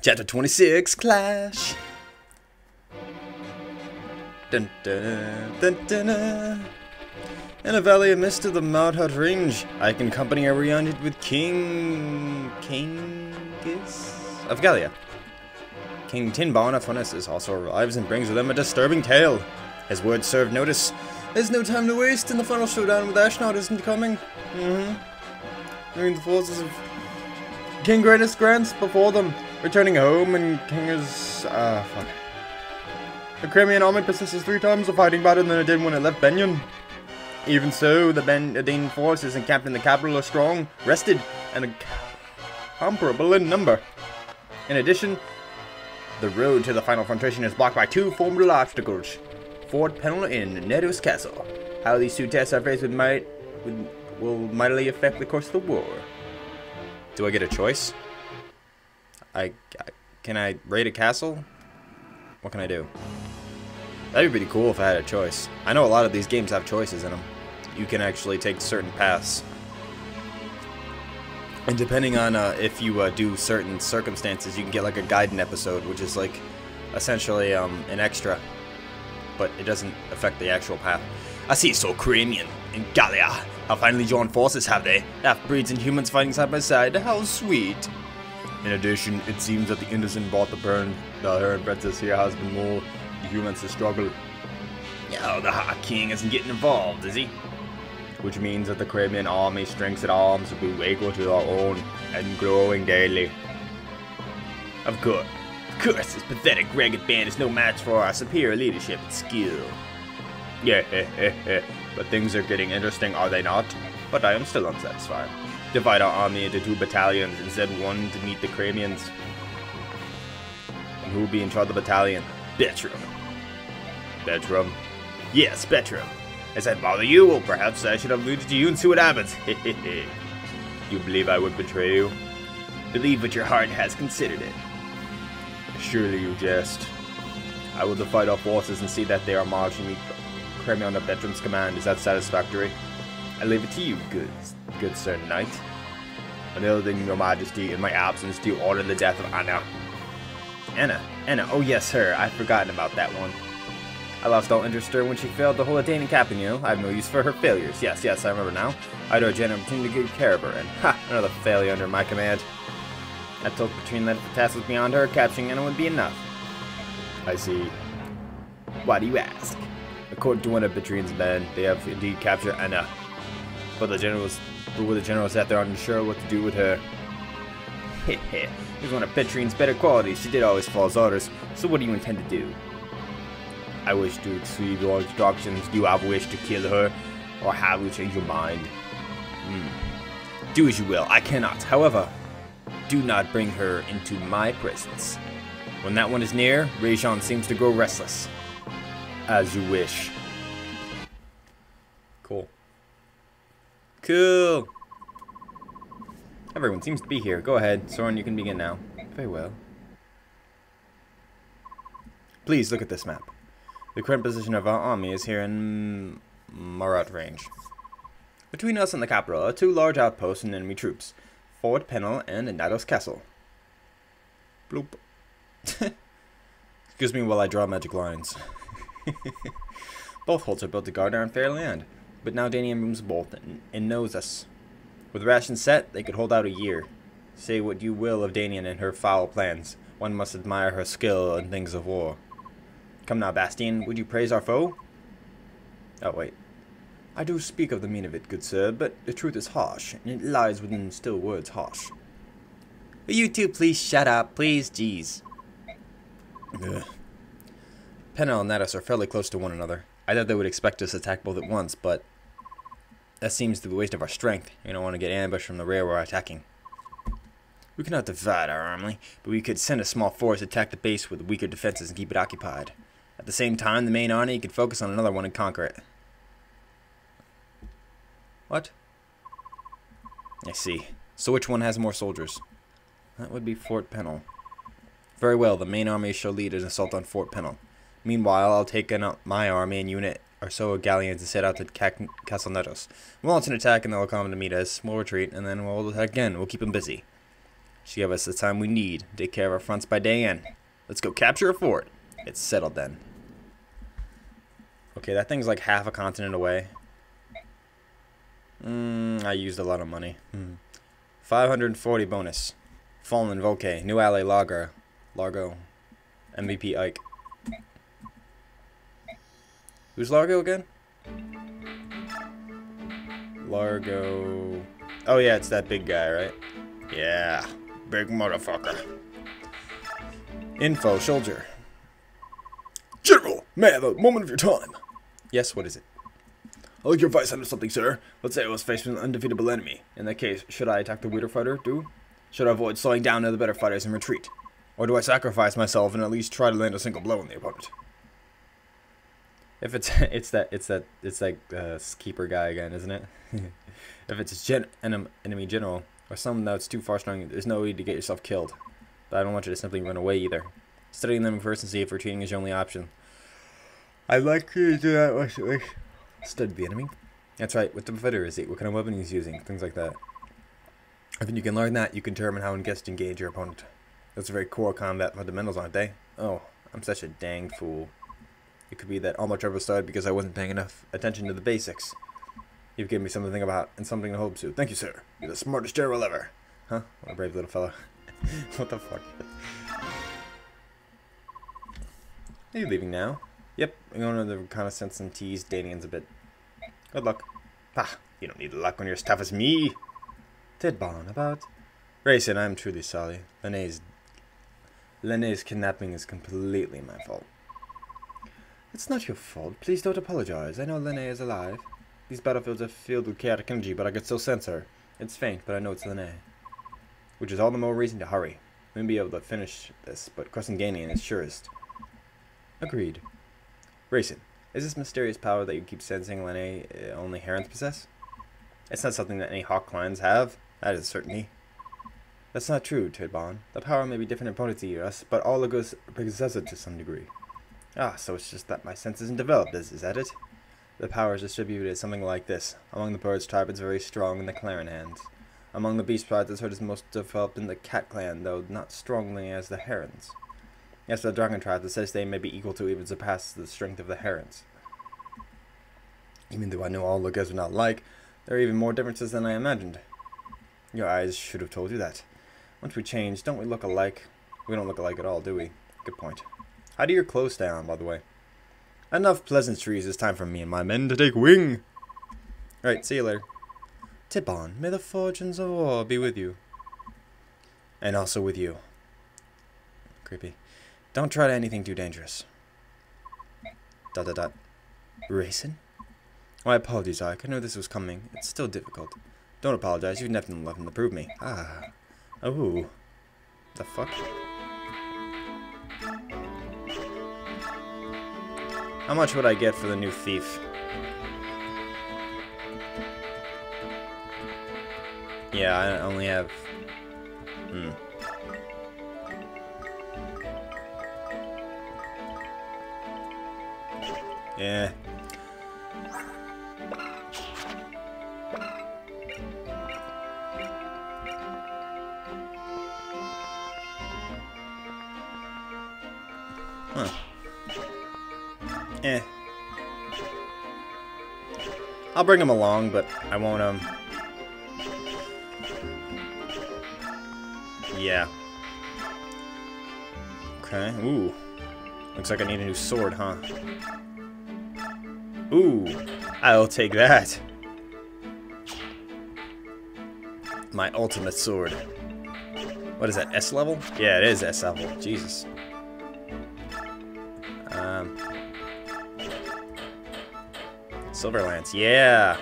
Chapter 26, Clash. Dun, dun, dun, dun, dun. In a valley amidst of the Mount Hut Range, I can company a reunited with King of Gallia. King Tinbon of Honestus also arrives and brings with him a disturbing tale. His words serve notice. There's no time to waste, and the final showdown with Ashnod isn't coming. Leaving the forces of King Greatest Grants before them, returning home, and King's the Crimean army possesses 3 times the fighting better than it did when it left Benyon. Even so, the Benedine forces encamped in the capital are strong, rested, and comparable in number. In addition, the road to the final confrontation is blocked by 2 formidable obstacles: Fort Pennell and Nedos Castle. How these 2 tests are faced will mightily affect the course of the war. Do I get a choice? Can I raid a castle? What can I do? That'd be pretty cool if I had a choice. I know a lot of these games have choices in them. You can actually take certain paths. And depending on if you do certain circumstances, you can get like a guidance episode, which is like essentially an extra. But it doesn't affect the actual path. I see so Crimean and Gallia have finally joined forces, have they? Half-breeds and humans fighting side by side. How sweet. In addition, it seems that the innocent bought the burn. The Heron Princess here has been more the humans to struggle. Yeah, the Hot King isn't getting involved, is he? Which means that the Crimean army strength at arms will be equal to our own and growing daily. Of course, this pathetic ragged band is no match for our superior leadership and skill. Yeah, but things are getting interesting, are they not? But I am still unsatisfied. Divide our army into 2 battalions and send one to meet the Crimeans. And who will be in charge of the battalion? Bertram. Bertram? Yes, Bertram. Does that bother you? Well, perhaps I should have alluded to you and see what happens. You believe I would betray you? Believe what your heart has considered it. Surely you jest. I will divide our forces and see that they are marching me Crimean under Bertram's command. Is that satisfactory? I leave it to you, good sir knight. Unyielding your majesty, in my absence, do you order the death of Anna? Anna, oh yes, her. I'd forgotten about that one. I lost all interest in her when she failed to hold a Danian captain, you know. I have no use for her failures. Yes, I remember now. I had a general opportunity to get care of her, and another failure under my command. I told Katrine that if the task was beyond her, capturing Anna would be enough. I see. Why do you ask? According to one of Katrine's men, they have indeed captured Anna. But the generals sat there unsure what to do with her. It was one of Petrine's better qualities. She did always follow his orders. So what do you intend to do? I wish to exceed your instructions. Do you have a wish to kill her? Or have you changed your mind? Do as you will. I cannot. However, do not bring her into my presence. When that one is near, Rajan seems to grow restless. As you wish. Cool. Everyone seems to be here. Go ahead, Soren, you can begin now. Very well. Please look at this map. The current position of our army is here in Marat range. Between us and the capital are 2 large outposts and enemy troops. Fort Pennell and Nedos Castle. Bloop. Excuse me while I draw magic lines. Both holds are built to guard our unfair land. But now Danian rooms both and knows us. With rations set, they could hold out a year. Say what you will of Danian and her foul plans. One must admire her skill in things of war. Come now, Bastian, would you praise our foe? Oh, wait. I do speak of the mean of it, good sir, but the truth is harsh, and it lies within still words harsh. Will you two please shut up, please? Jeez. Pennell and Nedos are fairly close to one another. I thought they would expect us to attack both at once, but that seems to be a waste of our strength. We don't want to get ambushed from the rear while attacking. We cannot divide our army, but we could send a small force to attack the base with weaker defenses and keep it occupied. At the same time, the main army could focus on another one and conquer it. What? I see. So which one has more soldiers? That would be Fort Pennell. Very well, the main army shall lead an assault on Fort Pennell. Meanwhile, I'll take my army and unit or so of Gallians to set out to Castle Nedos. We'll launch an attack and they'll come to meet us. We'll retreat and then we'll attack again. We'll keep them busy. She gave us the time we need to take care of our fronts by day in. Let's go capture a fort. It's settled then. Okay, that thing's like half a continent away. I used a lot of money. 540 bonus. Fallen Volke. New ally Largo. MVP Ike. Who's Largo again? Largo. Oh yeah, it's that big guy, right? Yeah. Big motherfucker. Info, soldier. General, may I have a moment of your time? Yes, what is it? I'd like your advice on something, sir. Let's say I was faced with an undefeatable enemy. In that case, should I attack the weaker fighter, Should I avoid slowing down the better fighters and retreat? Or do I sacrifice myself and at least try to land a single blow on the opponent? If it's that keeper guy again, isn't it? If it's enemy general or someone that's too far strong, there's no way to get yourself killed. But I don't want you to simply run away either. Studying them first and see if retreating is your only option. I'd like you to do that myself. Study the enemy. That's right. What type of fighter is he? What kind of weapon he's using? Things like that. I think you can learn that, you can determine how to engage your opponent. Those are very core combat fundamentals, aren't they? Oh, I'm such a dang fool. It could be that all my trouble started because I wasn't paying enough attention to the basics. You've given me something to think about and something to hope to. Thank you, sir. You're the smartest general ever. Huh? What a brave little fellow. What the fuck? Are you leaving now? Yep, I'm going to the reconnaissance and tease Danians a bit. Good luck. Ah, you don't need luck when you're as tough as me. Tidbon, about... Rayson, I'm truly sorry. Lene's kidnapping is completely my fault. It's not your fault. Please don't apologize. I know Lene is alive. These battlefields are filled with chaotic energy, but I can still sense her. It's faint, but I know it's Lene. Which is all the more reason to hurry. We won't be able to finish this, but crossing Ganian is surest. Agreed. Rayson, is this mysterious power that you keep sensing only Herons possess? It's not something that any Hawk clans have. That is a certainty. That's not true, Tidbon. The power may be different in potency to us, but all Agrsn possess it to some degree. Ah, so it's just that my sense isn't developed, is that it? The power is distributed something like this. Among the birds tribe, it's very strong in the Claren hands. Among the beast tribes, this herd is most developed in the Cat clan, though not strongly as the Herons. As for the Dragon tribe, the says they may be equal to, even surpass the strength of the Herons. Even though I know all Agrsn are not alike, there are even more differences than I imagined. Your eyes should have told you that. Once we change, don't we look alike? We don't look alike at all, do we? Good point. How do your clothes stay on, by the way? Enough pleasantries. It's time for me and my men to take wing. Alright, see you later. Tidbon, may the fortunes of war be with you. And also with you. Creepy. Don't try anything too dangerous. ... Rayson? My apologies, Ike. I know this was coming. It's still difficult. Don't apologize. You've nothing left to prove me. Ah. Oh. The fuck? How much would I get for the new thief? Yeah, I only have... Yeah. Huh. Eh. I'll bring him along, but I won't, yeah. Okay, ooh. Looks like I need a new sword, huh? Ooh, I'll take that. My ultimate sword. What is that, S level? Yeah, it is S level. Jesus. Silver lance, yeah.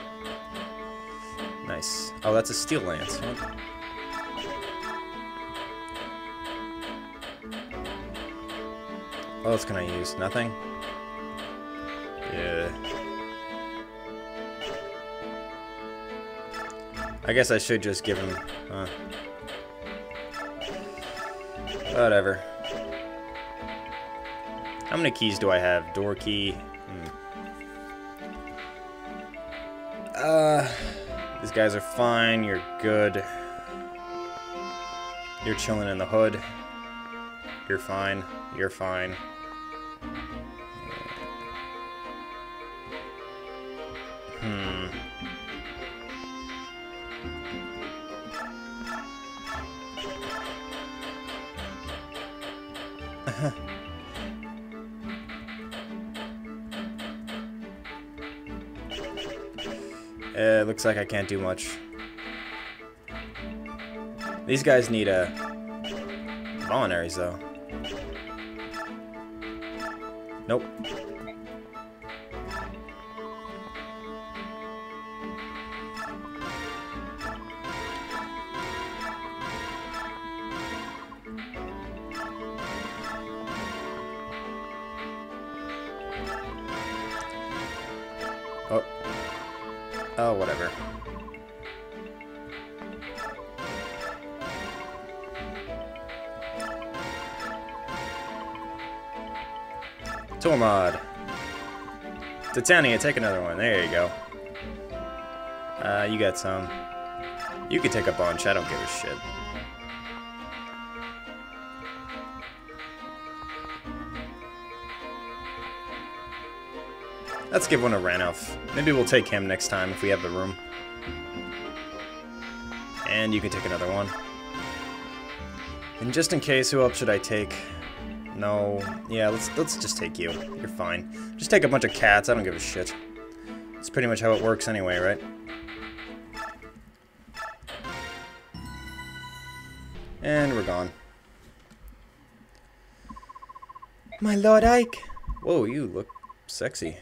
Nice. Oh, that's a steel lance. What else can I use? Nothing? Yeah. I guess I should just give him... Whatever. How many keys do I have? Door key. These guys are fine. You're good. You're chilling in the hood. You're fine. You're fine. Looks like I can't do much. These guys need voluntaries though. Nope. Oh. Oh, whatever. Tormod. Titania, take another one. There you go. You got some. You can take a bunch. I don't give a shit. Let's give one a Ranulf. Maybe we'll take him next time if we have the room. And you can take another one. And just in case, who else should I take? No. Yeah, let's just take you. You're fine. Just take a bunch of cats. I don't give a shit. It's pretty much how it works anyway, right? And we're gone. My Lord Ike! Whoa, you look sexy.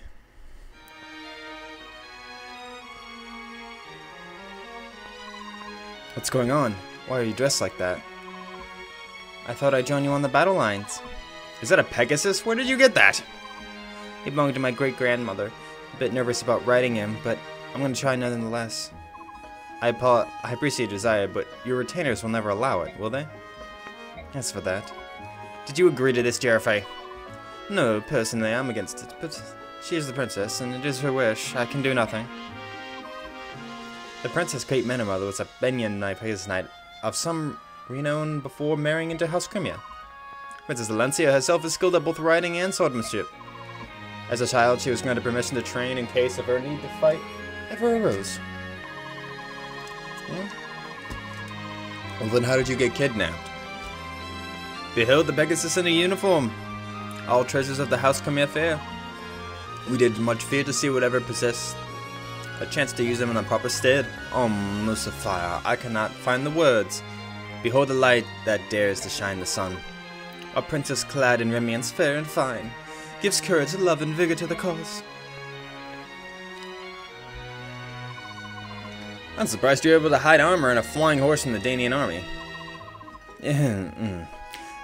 What's going on? Why are you dressed like that? I thought I'd join you on the battle lines. Is that a Pegasus? Where did you get that? He belonged to my great-grandmother. A bit nervous about riding him, but I'm going to try nonetheless. I appreciate your desire, but your retainers will never allow it, will they? As for that. Did you agree to this, Jerafay? No, personally, I'm against it, but she is the princess, and it is her wish. I can do nothing. The Princess Kate Menomother was a Benyon Pegasus Knight of some renown before marrying into House Crimea. Princess Valencia herself is skilled at both riding and swordsmanship. As a child, she was granted permission to train in case of her need to fight ever arose. Yeah. Well, then how did you get kidnapped? Behold the Pegasus in a uniform. All treasures of the House Crimea fair. We did much fear to see whatever possessed a chance to use them in the proper stead. Oh, Lucifer, I cannot find the words. Behold the light that dares to shine the sun. A princess clad in raiments fair and fine, gives courage, love, and vigor to the cause. I'm surprised you're able to hide armor and a flying horse from the Danian army.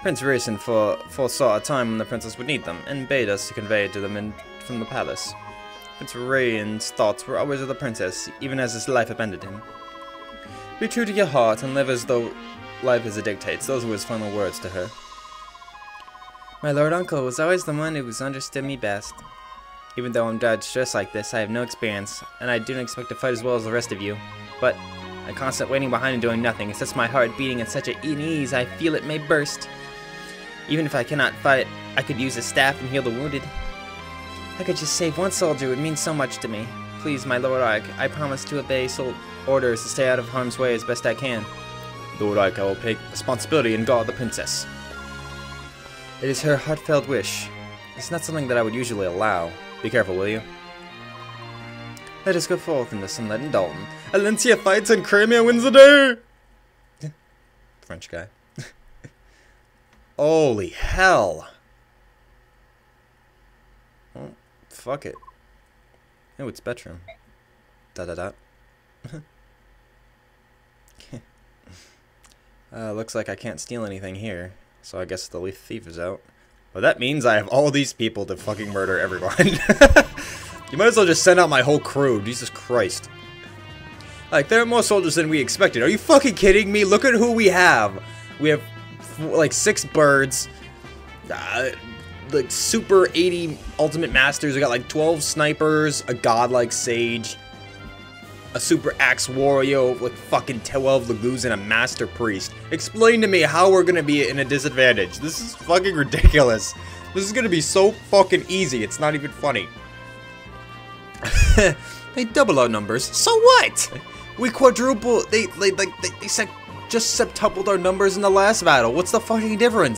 Prince Rayson foresaw a time when the princess would need them, and bade us to convey it to them from the palace. Prince Rayon's thoughts were always of the princess, even as his life abandoned him. Be true to your heart, and live as though life as it dictates. Those were his final words to her. My lord uncle was always the one who understood me best. Even though I'm dressed like this, I have no experience, and I do not expect to fight as well as the rest of you. But a constant waiting behind and doing nothing, it sets my heart beating at such an ease I feel it may burst. Even if I cannot fight, I could use a staff and heal the wounded. I could just save one soldier, it would mean so much to me. Please, my Lord Ike, I promise to obey orders to stay out of harm's way as best I can. Lord Ike, I will take responsibility and guard the princess. It is her heartfelt wish. It's not something that I would usually allow. Be careful, will you? Let us go forth in the sunlight and Dalton. Alencia fights and Crimea wins the day! French guy. Holy hell! Oh, fuck it. Oh, it's bedroom. Looks like I can't steal anything here, so I guess the thief is out. Well, that means I have all these people to fucking murder everyone. You might as well just send out my whole crew. Jesus Christ. Like, there are more soldiers than we expected. Are you fucking kidding me? Look at who we have. We have, like, 6 birds. Like, super 80 ultimate masters. We got, like, 12 snipers. A godlike sage. a super axe warrior with fucking 12 Lagoos and a master priest. Explain to me how we're gonna be in a disadvantage. This is fucking ridiculous. This is gonna be so fucking easy, it's not even funny. They double our numbers, so what? We quadruple, they just septupled our numbers in the last battle. What's the fucking difference?